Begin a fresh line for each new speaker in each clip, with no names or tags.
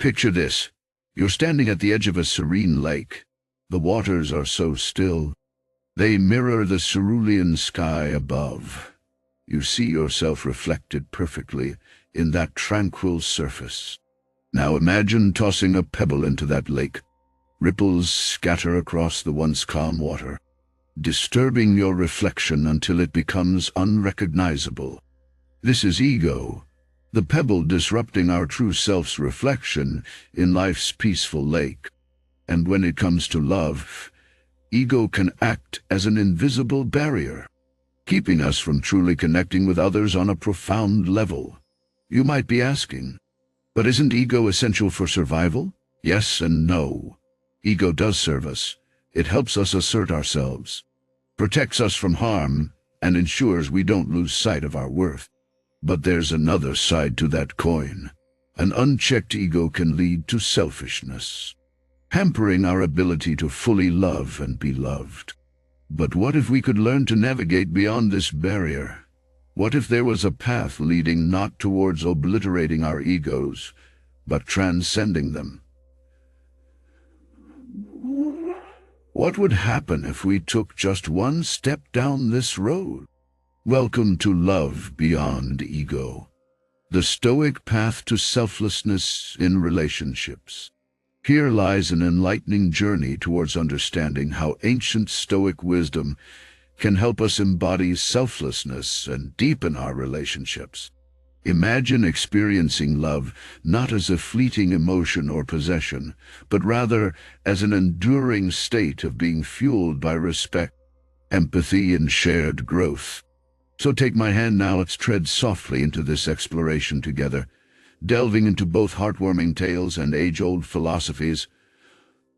Picture this. You're standing at the edge of a serene lake. The waters are so still. They mirror the cerulean sky above. You see yourself reflected perfectly in that tranquil surface. Now imagine tossing a pebble into that lake. Ripples scatter across the once calm water, disturbing your reflection until it becomes unrecognizable. This is ego, the pebble disrupting our true self's reflection in life's peaceful lake. And when it comes to love, ego can act as an invisible barrier, keeping us from truly connecting with others on a profound level. You might be asking, but isn't ego essential for survival? Yes and no. Ego does serve us. It helps us assert ourselves, protects us from harm, and ensures we don't lose sight of our worth. But there's another side to that coin. An unchecked ego can lead to selfishness, hampering our ability to fully love and be loved. But what if we could learn to navigate beyond this barrier? What if there was a path leading not towards obliterating our egos, but transcending them? What would happen if we took just one step down this road? Welcome to Love Beyond Ego, the Stoic path to selflessness in relationships. Here lies an enlightening journey towards understanding how ancient Stoic wisdom can help us embody selflessness and deepen our relationships. Imagine experiencing love not as a fleeting emotion or possession, but rather as an enduring state of being fueled by respect, empathy, and shared growth. So take my hand now, let's tread softly into this exploration together, delving into both heartwarming tales and age-old philosophies,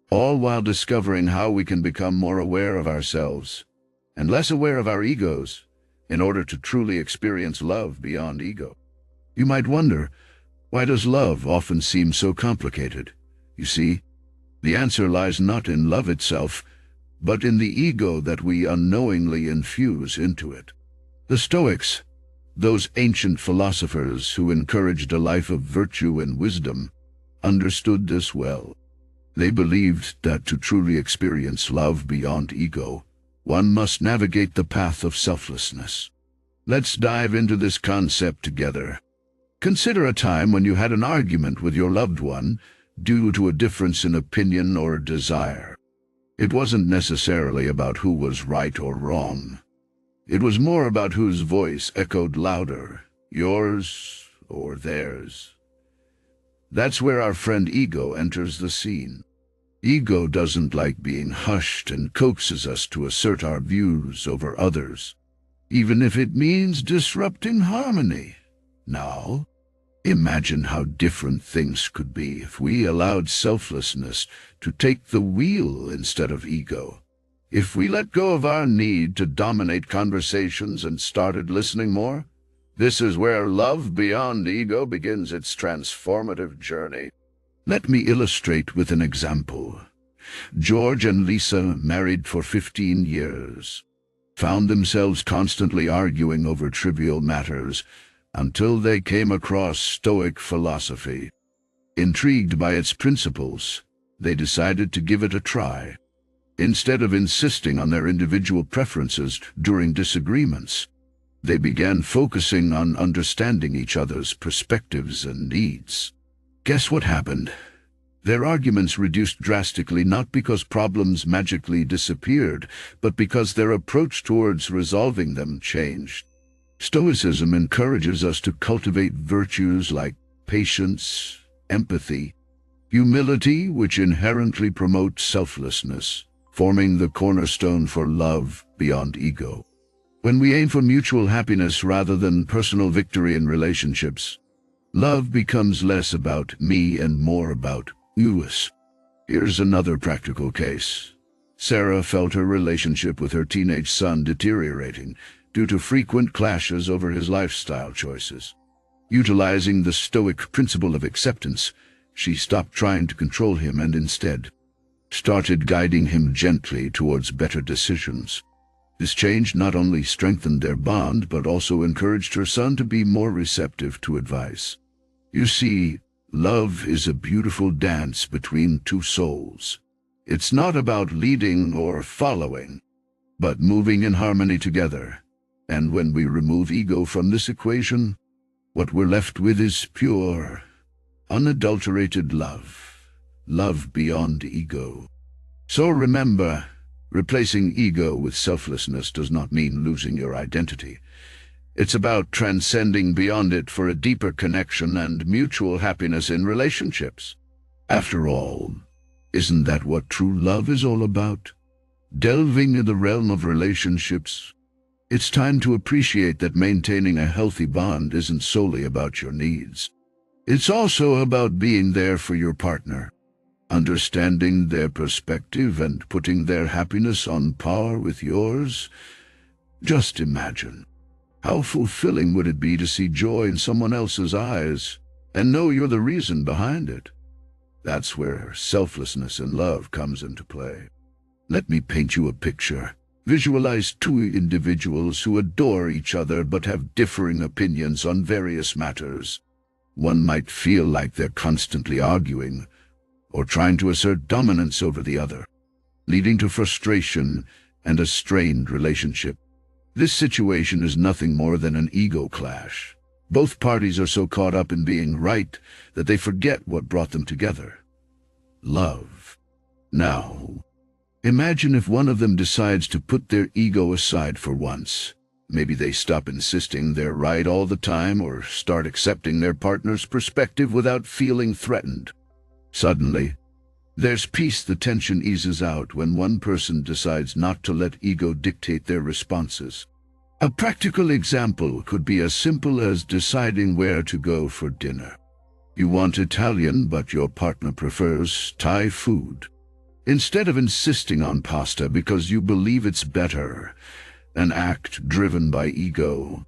all while discovering how we can become more aware of ourselves and less aware of our egos in order to truly experience love beyond ego. You might wonder, why does love often seem so complicated? You see, the answer lies not in love itself, but in the ego that we unknowingly infuse into it. The Stoics, those ancient philosophers who encouraged a life of virtue and wisdom, understood this well. They believed that to truly experience love beyond ego, one must navigate the path of selflessness. Let's dive into this concept together. Consider a time when you had an argument with your loved one due to a difference in opinion or desire. It wasn't necessarily about who was right or wrong. It was more about whose voice echoed louder, yours or theirs. That's where our friend ego enters the scene. Ego doesn't like being hushed and coaxes us to assert our views over others, even if it means disrupting harmony. Now, imagine how different things could be if we allowed selflessness to take the wheel instead of ego. If we let go of our need to dominate conversations and started listening more. This is where love beyond ego begins its transformative journey. Let me illustrate with an example. George and Lisa, married for 15 years, found themselves constantly arguing over trivial matters until they came across Stoic philosophy. Intrigued by its principles, they decided to give it a try. Instead of insisting on their individual preferences during disagreements, they began focusing on understanding each other's perspectives and needs. Guess what happened? Their arguments reduced drastically, not because problems magically disappeared, but because their approach towards resolving them changed. Stoicism encourages us to cultivate virtues like patience, empathy, humility, which inherently promote selflessness, forming the cornerstone for love beyond ego. When we aim for mutual happiness rather than personal victory in relationships, love becomes less about me and more about us. Here's another practical case. Sarah felt her relationship with her teenage son deteriorating due to frequent clashes over his lifestyle choices. Utilizing the Stoic principle of acceptance, she stopped trying to control him and instead started guiding him gently towards better decisions. This change not only strengthened their bond, but also encouraged her son to be more receptive to advice. You see, Love is a beautiful dance between two souls. It's not about leading or following, but moving in harmony together. And when we remove ego from this equation, what we're left with is pure, unadulterated love. Love beyond ego. So remember, replacing ego with selflessness does not mean losing your identity. It's about transcending beyond it for a deeper connection and mutual happiness in relationships. After all, isn't that what true love is all about? Delving in the realm of relationships, it's time to appreciate that maintaining a healthy bond isn't solely about your needs. It's also about being there for your partner, understanding their perspective and putting their happiness on par with yours. Just imagine, how fulfilling would it be to see joy in someone else's eyes and know you're the reason behind it? That's where selflessness and love comes into play. Let me paint you a picture. Visualize two individuals who adore each other but have differing opinions on various matters. One might feel like they're constantly arguing or trying to assert dominance over the other, leading to frustration and a strained relationship. This situation is nothing more than an ego clash. Both parties are so caught up in being right that they forget what brought them together: love. Now, imagine if one of them decides to put their ego aside for once. Maybe they stop insisting they're right all the time or start accepting their partner's perspective without feeling threatened. Suddenly, there's peace. The tension eases out when one person decides not to let ego dictate their responses. A practical example could be as simple as deciding where to go for dinner. You want Italian, but your partner prefers Thai food. Instead of insisting on pasta because you believe it's better, an act driven by ego,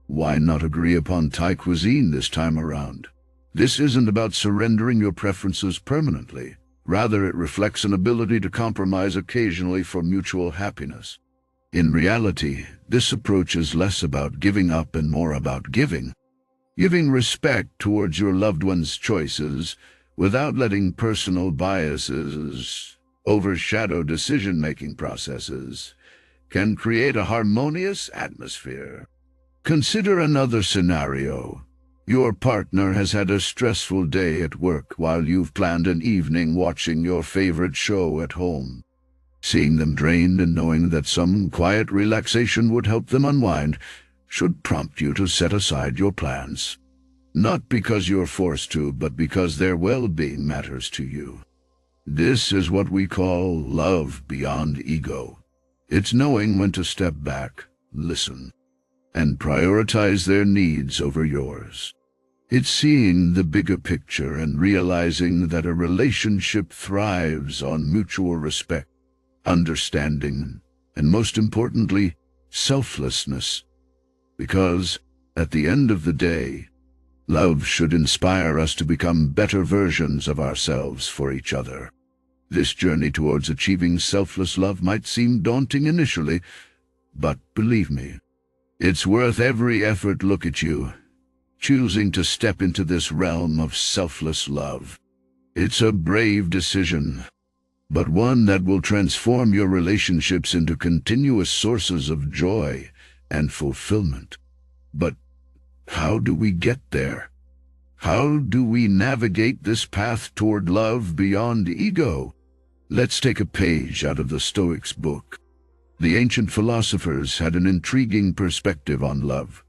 why not agree upon Thai cuisine this time around? This isn't about surrendering your preferences permanently. Rather, it reflects an ability to compromise occasionally for mutual happiness. In reality, this approach is less about giving up and more about giving. Giving respect towards your loved one's choices without letting personal biases overshadow decision-making processes can create a harmonious atmosphere. Consider another scenario. Your partner has had a stressful day at work while you've planned an evening watching your favorite show at home. Seeing them drained and knowing that some quiet relaxation would help them unwind should prompt you to set aside your plans. Not because you're forced to, but because their well-being matters to you. This is what we call love beyond ego. It's knowing when to step back, listen, and prioritize their needs over yours. It's seeing the bigger picture and realizing that a relationship thrives on mutual respect, understanding, and most importantly, selflessness. Because, at the end of the day, love should inspire us to become better versions of ourselves for each other. This journey towards achieving selfless love might seem daunting initially, but believe me, it's worth every effort. Look at you, choosing to step into this realm of selfless love. It's a brave decision, but one that will transform your relationships into continuous sources of joy and fulfillment. But how do we get there? How do we navigate this path toward love beyond ego? Let's take a page out of the Stoics' book. The ancient philosophers had an intriguing perspective on love.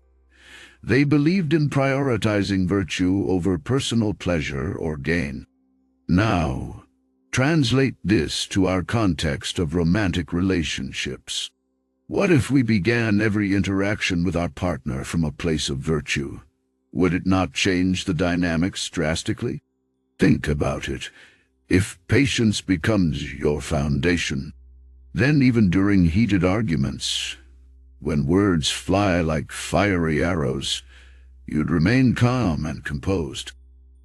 They believed in prioritizing virtue over personal pleasure or gain. Now, translate this to our context of romantic relationships. What if we began every interaction with our partner from a place of virtue? Would it not change the dynamics drastically? Think about it. If patience becomes your foundation, then even during heated arguments, when words fly like fiery arrows, you'd remain calm and composed.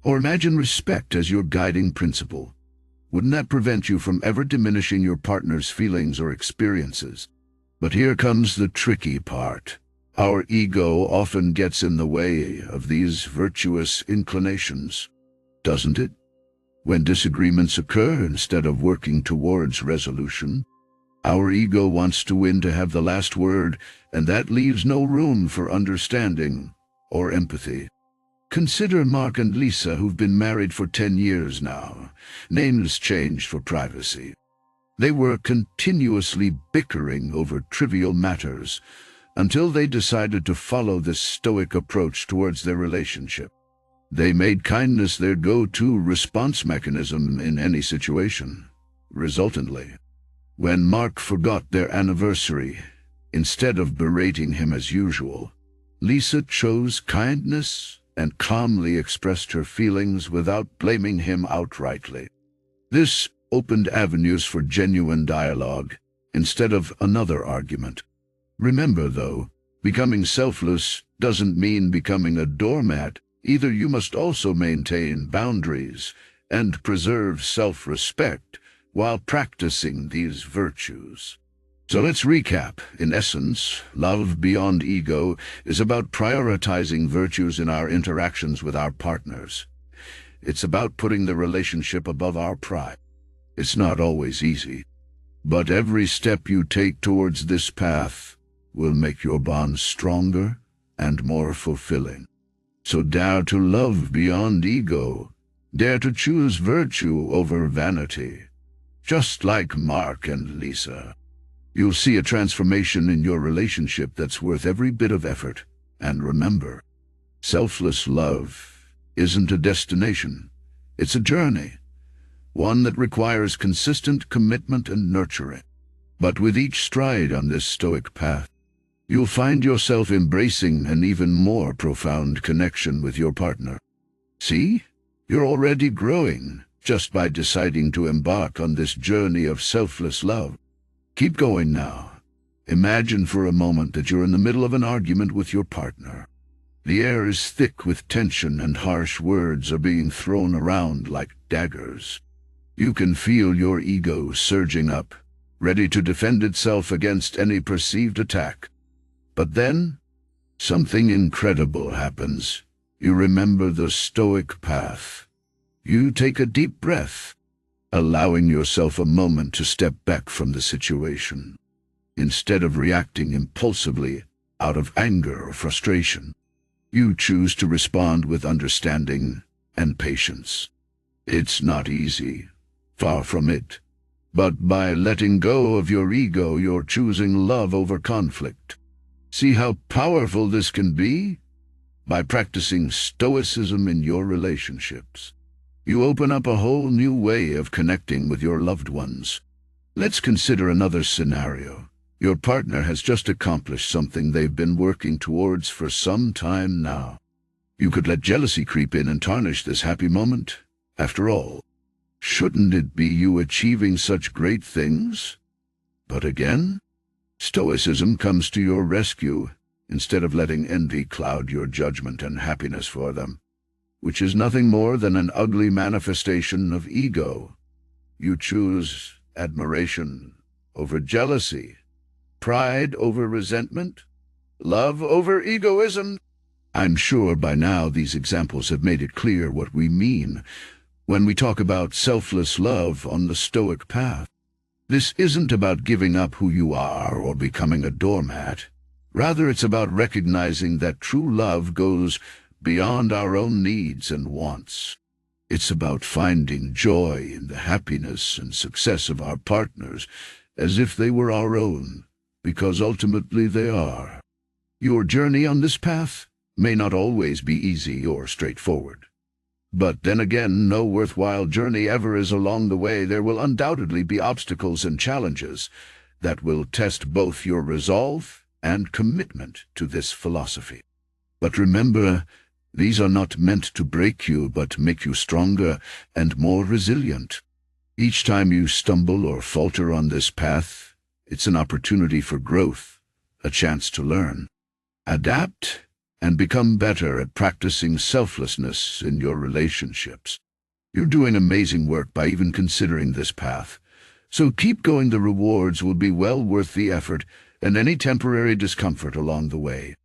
Or imagine respect as your guiding principle. Wouldn't that prevent you from ever diminishing your partner's feelings or experiences? But here comes the tricky part. Our ego often gets in the way of these virtuous inclinations. doesn't it? When disagreements occur, instead of working towards resolution, our ego wants to win, to have the last word, and that leaves no room for understanding or empathy. Consider Mark and Lisa, who've been married for 10 years now. Names changed for privacy. They were continuously bickering over trivial matters until they decided to follow this Stoic approach towards their relationship. They made kindness their go-to response mechanism in any situation. Resultantly, when Mark forgot their anniversary, instead of berating him as usual, Lisa chose kindness and calmly expressed her feelings without blaming him outrightly. This opened avenues for genuine dialogue instead of another argument. Remember, though, becoming selfless doesn't mean becoming a doormat. Either you must also maintain boundaries and preserve self-respect while practicing these virtues. So let's recap. In essence, love beyond ego is about prioritizing virtues in our interactions with our partners. It's about putting the relationship above our pride. It's not always easy, but every step you take towards this path will make your bond stronger and more fulfilling. So dare to love beyond ego. Dare to choose virtue over vanity. Just like Mark and Lisa. You'll see a transformation in your relationship that's worth every bit of effort. And remember, selfless love isn't a destination. It's a journey. One that requires consistent commitment and nurturing. But with each stride on this Stoic path, you'll find yourself embracing an even more profound connection with your partner. See? You're already growing just by deciding to embark on this journey of selfless love. Keep going now. Imagine for a moment that you're in the middle of an argument with your partner. The air is thick with tension and harsh words are being thrown around like daggers. You can feel your ego surging up, ready to defend itself against any perceived attack. But then, something incredible happens. You remember the Stoic path. You take a deep breath, allowing yourself a moment to step back from the situation. Instead of reacting impulsively out of anger or frustration, you choose to respond with understanding and patience. It's not easy, far from it. But by letting go of your ego, you're choosing love over conflict. See how powerful this can be? By practicing stoicism in your relationships, you open up a whole new way of connecting with your loved ones. Let's consider another scenario. Your partner has just accomplished something they've been working towards for some time now. You could let jealousy creep in and tarnish this happy moment. After all, shouldn't it be you achieving such great things? But again, Stoicism comes to your rescue, instead of letting envy cloud your judgment and happiness for them, which is nothing more than an ugly manifestation of ego. You choose admiration over jealousy, pride over resentment, love over egoism. I'm sure by now these examples have made it clear what we mean when we talk about selfless love on the Stoic path. This isn't about giving up who you are or becoming a doormat. Rather, it's about recognizing that true love goes beyond our own needs and wants. It's about finding joy in the happiness and success of our partners as if they were our own, because ultimately they are. Your journey on this path may not always be easy or straightforward. But then again, no worthwhile journey ever is along the way. There will undoubtedly be obstacles and challenges that will test both your resolve and commitment to this philosophy. But remember, these are not meant to break you, but make you stronger and more resilient. Each time you stumble or falter on this path, it's an opportunity for growth, a chance to learn, adapt, and become better at practicing selflessness in your relationships. You're doing amazing work by even considering this path. So keep going. The rewards will be well worth the effort and any temporary discomfort along the way.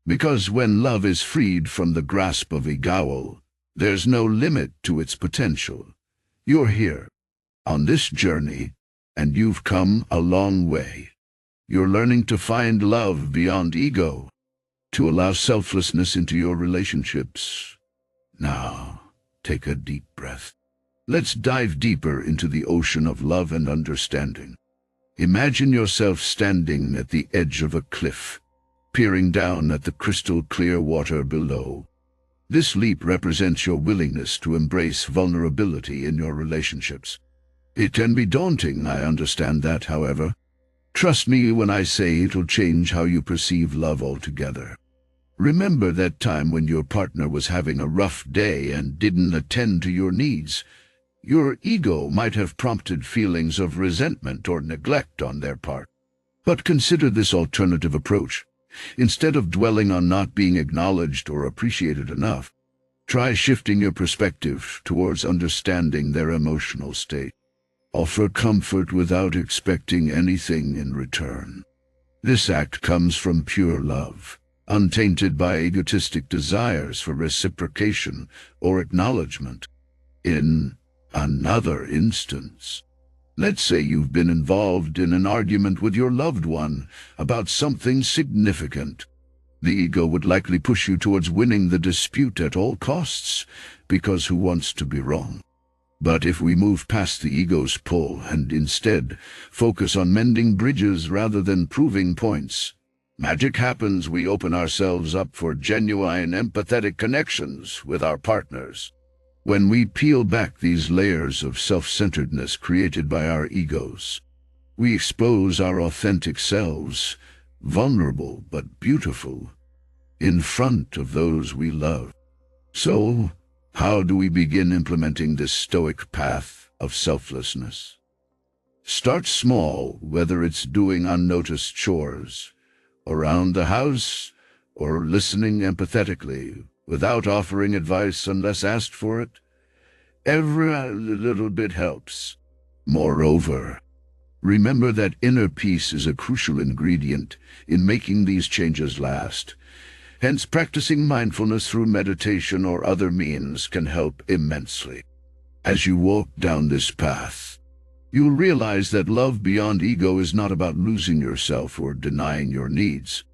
Because when love is freed from the grasp of ego, There's no limit to its potential. You're here, on this journey, and you've come a long way. You're learning to find love beyond ego, to allow selflessness into your relationships. Now, take a deep breath. Let's dive deeper into the ocean of love and understanding. Imagine yourself standing at the edge of a cliff, peering down at the crystal-clear water below. This leap represents your willingness to embrace vulnerability in your relationships. It can be daunting, I understand that, however. Trust me when I say it'll change how you perceive love altogether. Remember that time when your partner was having a rough day and didn't attend to your needs. Your ego might have prompted feelings of resentment or neglect on their part. But consider this alternative approach. Instead of dwelling on not being acknowledged or appreciated enough, try shifting your perspective towards understanding their emotional state. Offer comfort without expecting anything in return. This act comes from pure love, untainted by egotistic desires for reciprocation or acknowledgement. In another instance, let's say you've been involved in an argument with your loved one about something significant. The ego would likely push you towards winning the dispute at all costs, because who wants to be wrong? But if we move past the ego's pull and instead focus on mending bridges rather than proving points, magic happens. We open ourselves up for genuine, empathetic connections with our partners. When we peel back these layers of self-centeredness created by our egos, we expose our authentic selves, vulnerable but beautiful, in front of those we love. So, how do we begin implementing this Stoic path of selflessness? Start small, whether it's doing unnoticed chores around the house or listening empathetically without offering advice unless asked for it. Every little bit helps. Moreover, remember that inner peace is a crucial ingredient in making these changes last. Hence, practicing mindfulness through meditation or other means can help immensely. As you walk down this path, you'll realize that love beyond ego is not about losing yourself or denying your needs.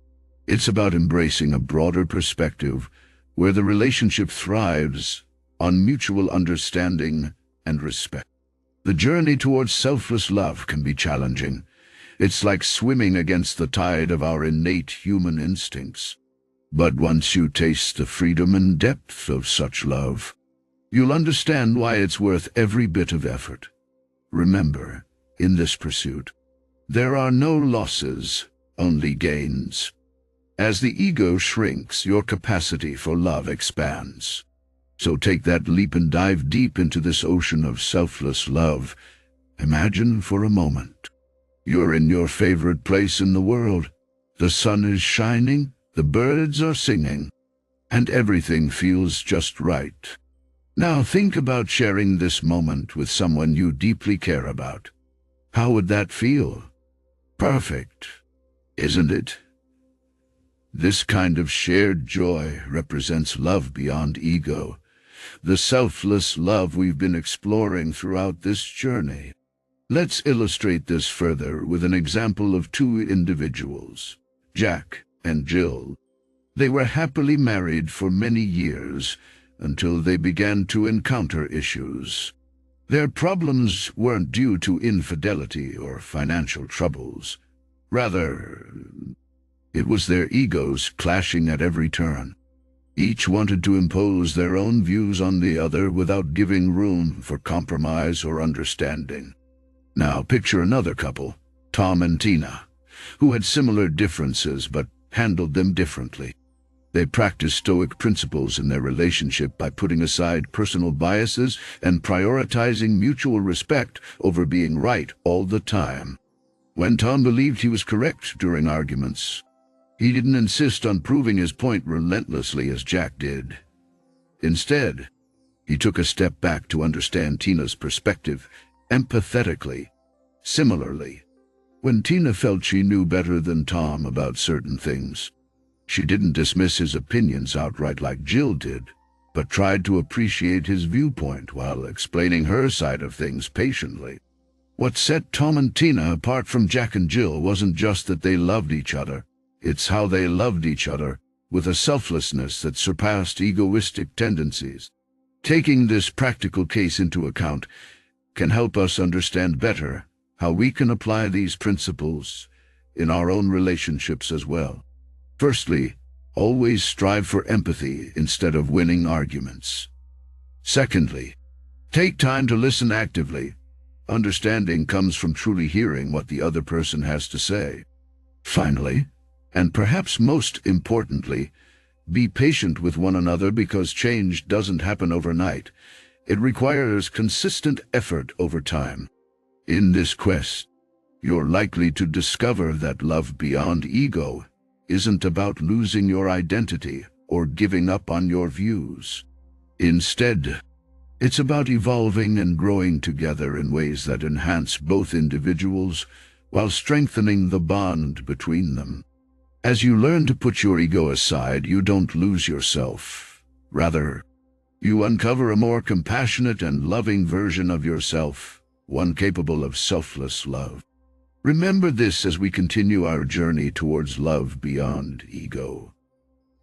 It's about embracing a broader perspective where the relationship thrives on mutual understanding and respect. The journey towards selfless love can be challenging. It's like swimming against the tide of our innate human instincts. But once you taste the freedom and depth of such love, you'll understand why it's worth every bit of effort. Remember, in this pursuit, there are no losses, only gains. As the ego shrinks, your capacity for love expands. So take that leap and dive deep into this ocean of selfless love. Imagine for a moment you're in your favorite place in the world. The sun is shining, the birds are singing, and everything feels just right. Now think about sharing this moment with someone you deeply care about. How would that feel? Perfect, isn't it? This kind of shared joy represents love beyond ego, the selfless love we've been exploring throughout this journey. Let's illustrate this further with an example of two individuals, Jack and Jill. They were happily married for many years until they began to encounter issues. Their problems weren't due to infidelity or financial troubles. Rather, it was their egos clashing at every turn. Each wanted to impose their own views on the other without giving room for compromise or understanding. Now picture another couple, Tom and Tina, who had similar differences but handled them differently. They practiced Stoic principles in their relationship by putting aside personal biases and prioritizing mutual respect over being right all the time. When Tom believed he was correct during arguments, he didn't insist on proving his point relentlessly as Jack did. Instead, he took a step back to understand Tina's perspective empathetically. Similarly, when Tina felt she knew better than Tom about certain things, she didn't dismiss his opinions outright like Jill did, but tried to appreciate his viewpoint while explaining her side of things patiently. What set Tom and Tina apart from Jack and Jill wasn't just that they loved each other, it's how they loved each other with a selflessness that surpassed egoistic tendencies. Taking this practical case into account can help us understand better how we can apply these principles in our own relationships as well. Firstly, always strive for empathy instead of winning arguments. Secondly, take time to listen actively. Understanding comes from truly hearing what the other person has to say. Finally, and perhaps most importantly, be patient with one another because change doesn't happen overnight. It requires consistent effort over time. In this quest, you're likely to discover that love beyond ego isn't about losing your identity or giving up on your views. Instead, it's about evolving and growing together in ways that enhance both individuals while strengthening the bond between them. As you learn to put your ego aside, you don't lose yourself. Rather, you uncover a more compassionate and loving version of yourself, one capable of selfless love. Remember this as we continue our journey towards love beyond ego.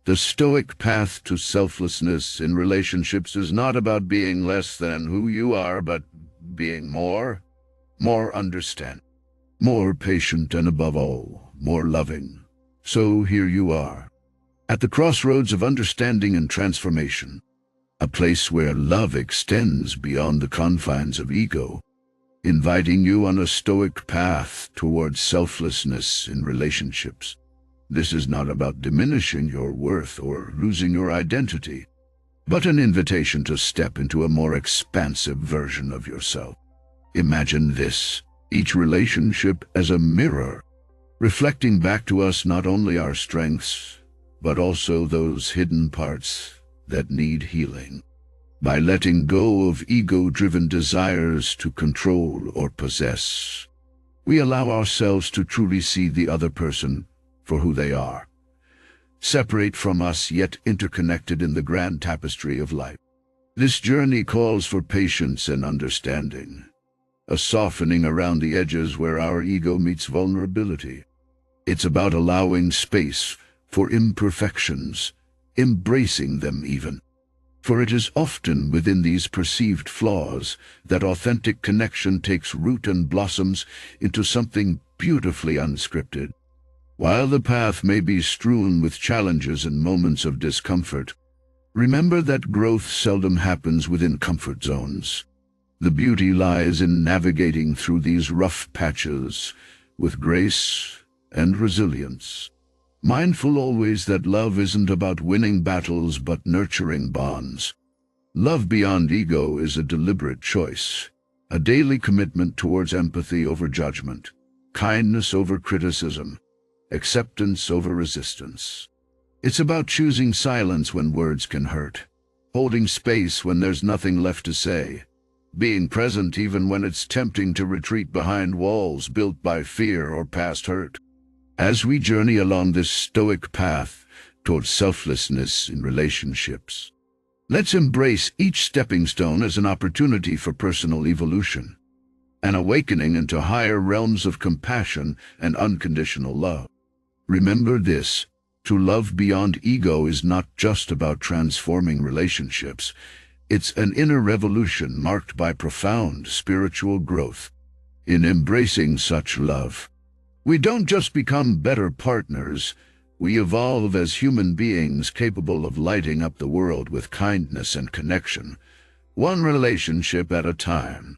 The Stoic path to selflessness in relationships is not about being less than who you are, but being more understanding, more patient, and above all, more loving. So here you are, at the crossroads of understanding and transformation, a place where love extends beyond the confines of ego, inviting you on a Stoic path towards selflessness in relationships. This is not about diminishing your worth or losing your identity, but an invitation to step into a more expansive version of yourself. Imagine this, each relationship as a mirror, reflecting back to us not only our strengths, but also those hidden parts that need healing. By letting go of ego-driven desires to control or possess, we allow ourselves to truly see the other person for who they are, separate from us yet interconnected in the grand tapestry of life. This journey calls for patience and understanding, a softening around the edges where our ego meets vulnerability. It's about allowing space for imperfections, embracing them even. For it is often within these perceived flaws that authentic connection takes root and blossoms into something beautifully unscripted. While the path may be strewn with challenges and moments of discomfort, remember that growth seldom happens within comfort zones. The beauty lies in navigating through these rough patches with grace and resilience. Mindful always that love isn't about winning battles but nurturing bonds. Love beyond ego is a deliberate choice, a daily commitment towards empathy over judgment, kindness over criticism, acceptance over resistance. It's about choosing silence when words can hurt, holding space when there's nothing left to say, being present even when it's tempting to retreat behind walls built by fear or past hurt. As we journey along this Stoic path towards selflessness in relationships, let's embrace each stepping stone as an opportunity for personal evolution, an awakening into higher realms of compassion and unconditional love. Remember this, to love beyond ego is not just about transforming relationships. It's an inner revolution marked by profound spiritual growth. In embracing such love, we don't just become better partners, we evolve as human beings capable of lighting up the world with kindness and connection, one relationship at a time.